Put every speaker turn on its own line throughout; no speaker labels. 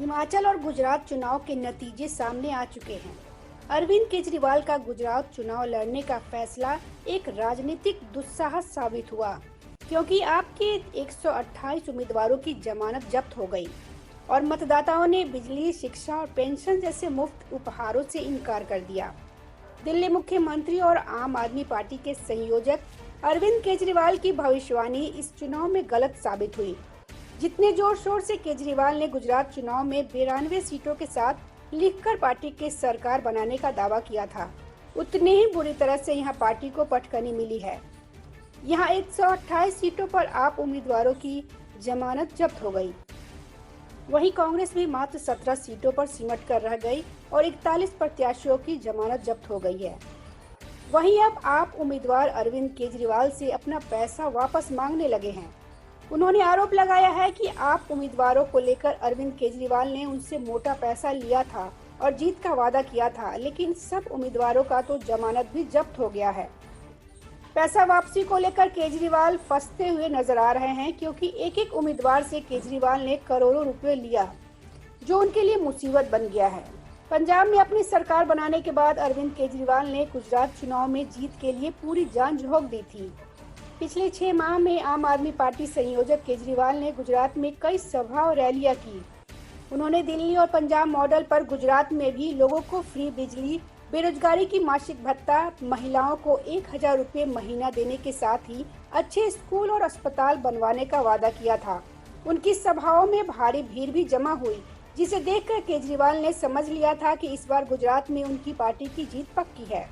हिमाचल और गुजरात चुनाव के नतीजे सामने आ चुके हैं। अरविंद केजरीवाल का गुजरात चुनाव लड़ने का फैसला एक राजनीतिक दुस्साहस साबित हुआ, क्योंकि आपके 128 उम्मीदवारों की जमानत जब्त हो गई और मतदाताओं ने बिजली, शिक्षा और पेंशन जैसे मुफ्त उपहारों से इनकार कर दिया। दिल्ली मुख्यमंत्री और आम आदमी पार्टी के संयोजक अरविंद केजरीवाल की भविष्यवाणी इस चुनाव में गलत साबित हुई। जितने जोर शोर से केजरीवाल ने गुजरात चुनाव में 92 सीटों के साथ लिखकर पार्टी के सरकार बनाने का दावा किया था, उतने ही बुरी तरह से यहां पार्टी को पटकनी मिली है। यहां 128 सीटों पर आप उम्मीदवारों की जमानत जब्त हो गई। वहीं कांग्रेस भी मात्र 17 सीटों पर सिमट कर रह गई और 41 प्रत्याशियों की जमानत जब्त हो गई है। वहीं अब आप उम्मीदवार अरविंद केजरीवाल से अपना पैसा वापस मांगने लगे हैं। उन्होंने आरोप लगाया है कि आप उम्मीदवारों को लेकर अरविंद केजरीवाल ने उनसे मोटा पैसा लिया था और जीत का वादा किया था, लेकिन सब उम्मीदवारों का तो जमानत भी जब्त हो गया है। पैसा वापसी को लेकर केजरीवाल फंसते हुए नजर आ रहे हैं, क्योंकि एक एक उम्मीदवार से केजरीवाल ने करोड़ों रुपए लिया, जो उनके लिए मुसीबत बन गया है। पंजाब में अपनी सरकार बनाने के बाद अरविंद केजरीवाल ने गुजरात चुनाव में जीत के लिए पूरी जान झोंक दी थी। पिछले 6 माह में आम आदमी पार्टी संयोजक केजरीवाल ने गुजरात में कई सभा और रैलियां की। उन्होंने दिल्ली और पंजाब मॉडल पर गुजरात में भी लोगों को फ्री बिजली, बेरोजगारी की मासिक भत्ता, महिलाओं को 1000 रुपए महीना देने के साथ ही अच्छे स्कूल और अस्पताल बनवाने का वादा किया था। उनकी सभाओं में भारी भीड़ भी जमा हुई, जिसे देखकर केजरीवाल ने समझ लिया था कि इस बार गुजरात में उनकी पार्टी की जीत पक्की है।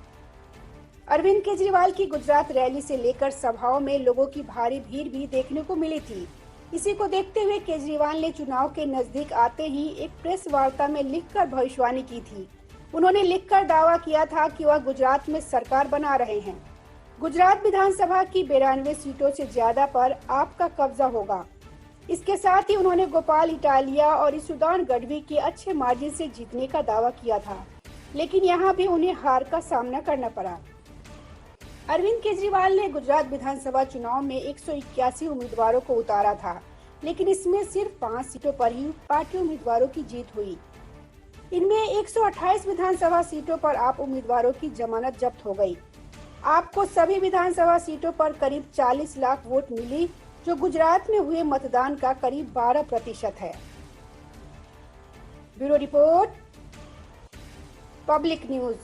अरविंद केजरीवाल की गुजरात रैली से लेकर सभाओं में लोगों की भारी भीड़ भी देखने को मिली थी। इसी को देखते हुए केजरीवाल ने चुनाव के नजदीक आते ही एक प्रेस वार्ता में लिखकर भविष्यवाणी की थी। उन्होंने लिखकर दावा किया था कि वह गुजरात में सरकार बना रहे हैं। गुजरात विधानसभा की 92 सीटों से ज्यादा पर आपका कब्जा होगा। इसके साथ ही उन्होंने गोपाल इटालिया और इसुदान गढ़वी के अच्छे मार्जिन से जीतने का दावा किया था, लेकिन यहाँ भी उन्हें हार का सामना करना पड़ा। अरविंद केजरीवाल ने गुजरात विधानसभा चुनाव में 181 उम्मीदवारों को उतारा था, लेकिन इसमें सिर्फ 5 सीटों पर ही पार्टी उम्मीदवारों की जीत हुई। इनमें 128 विधानसभा सीटों पर आप उम्मीदवारों की जमानत जब्त हो गई। आपको सभी विधानसभा सीटों पर करीब 40 लाख वोट मिली, जो गुजरात में हुए मतदान का करीब 12% है। Bureau report, public news.